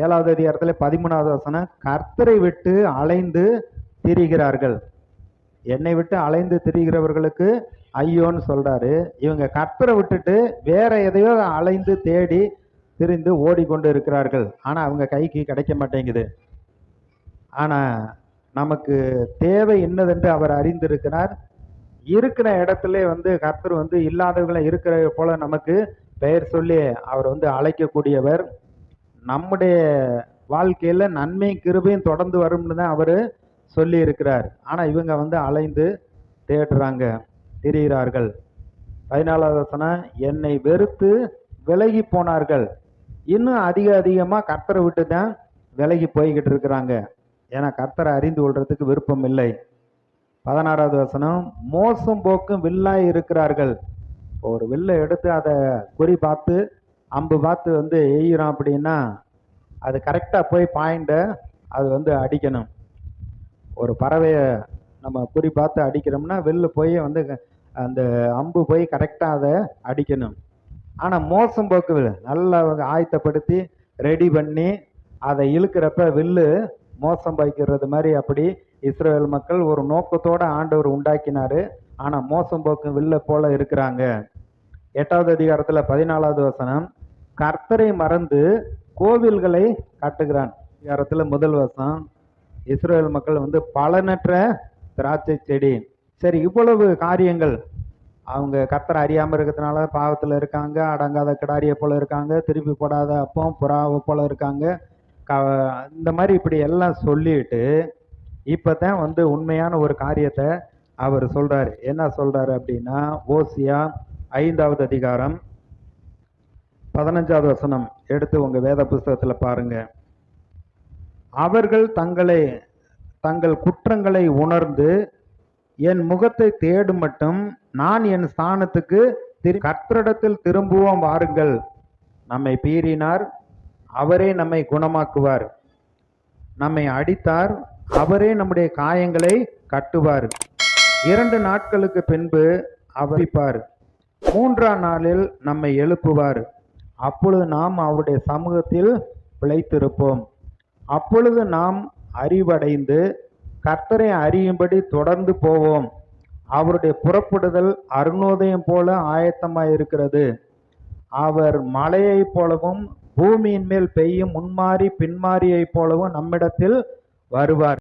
7வது அதிகாரத்துல 13வது வசனம், கர்த்தரை விட்டு அலைந்து திரிகிறார்கள். என்னை விட்டு அலைந்து திரிகிறவர்களுக்கு ஐயோன்னு சொல்றாரு. இவங்க கர்த்தரை விட்டுட்டு வேற எதையோ அலைந்து தேடி திரிந்து ஓடிக்கொண்டு இருக்கிறார்கள். ஆனா அவங்க கைக்கு கிடைக்க மாட்டேங்குது. ஆனா நமக்கு தேவை என்னதென்று அவர் அறிந்திருக்கிறார். இருக்கிற இடத்துல கர்த்தர் இல்லாதவங்களை இருக்கிற போல நமக்கு பெயர் சொல்லி அவர் அழைக்கக்கூடியவர். நம்முடைய வாழ்க்கையில நன்மை கிருபையும் தொடர்ந்து வரும்னு தான் அவரு சொல்லி இருக்கிறார். ஆனா இவங்க அலைந்து தேடுறாங்க, திரிகிறார்கள். 14வது வசனம், என்னை வெறுத்து விலகி போனார்கள். இன்னும் அதிகமா கர்த்தரை விட்டு தான் விலகி போய்கிட்டு இருக்கிறாங்க. ஏன்னா கர்த்தரை அறிந்து கொள்றதுக்கு விருப்பம் இல்லை. 16வது வசனம், மோசம் போக்கும் வில்லாய் இருக்கிறார்கள். ஒரு வில்லை எடுத்து அதை குறி பார்த்து அம்பு பார்த்து எய்கிறோம் அப்படின்னா அது கரெக்டா போய் பாயிண்ட அது அடிக்கணும். ஒரு பறவையை நம்ம குறி பார்த்து அடிக்கிறோம்னா வில்லு போய் அந்த அம்பு போய் கரெக்டா அதை அடிக்கணும். ஆனா மோசம் போக்கு வில் நல்லா ஆயத்தப்படுத்தி ரெடி பண்ணி அதை இழுக்கிறப்ப வில்லு மோசம் வைக்கிறது மாதிரி அப்படி இஸ்ரவேல் மக்கள் ஒரு நோக்கத்தோட ஆண்டவர் உண்டாக்கினாரு. ஆனா மோசம் போக்கு வில்ல போல இருக்கிறாங்க. 8வது அதிகாரத்துல 14வது வசனம், கர்த்தரை மறந்து கோவில்களை கட்டுகிறான். அதிகாரத்துல முதல் வசனம், இஸ்ரவேல் மக்கள் பலனற்ற திராட்சை செடி. சரி, இவ்வளவு காரியங்கள் அவங்க கர்த்தரை அறியாம இருக்கிறதுனால பாவத்துல இருக்காங்க, அடங்காத கிடாரிய போல இருக்காங்க, திருப்பி போடாத அப்பம் புறாவை போல இருக்காங்க, இந்த மாதிரி இப்படி எல்லாம் சொல்லிட்டு இப்பதான் உண்மையான ஒரு காரியத்தை அவர் சொல்றாரு. என்ன சொல்றாரு அப்படின்னா, ஓசியா 5வது அதிகாரம் 15வது வசனம் எடுத்து உங்க வேத புஸ்தகத்துல பாருங்க. அவர்கள் தங்கள் குற்றங்களை உணர்ந்து என் முகத்தை தேடும் மட்டும் நான் என் ஸ்தானத்துக்கு கர்த்தரிடத்தில் திரும்புவோம் வாருங்கள். நம்மை பீறினார், அவரே நம்மை குணமாக்குவார். நம்மை அடித்தார், அவரே நம்முடைய காயங்களை கட்டுவார். 2 நாட்களுக்கு பின்பு அவரிப்பார், 3ஆம் நாளில் நம்மை எழுப்புவார். அப்பொழுது நாம் அவருடைய சமூகத்தில் பிழைத்திருப்போம். அப்பொழுது நாம் அறிவடைந்து கர்த்தரை அறியும்படி தொடர்ந்து போவோம். அவருடைய புறப்படுதல் அருணோதயம் போல ஆயத்தமாயிருக்கிறது. அவர் மழையை போலவும் பூமியின் மேல் பெய்யும் முன்மாறி பின்மாரியை போலவும் நம்மிடத்தில் வருவார்.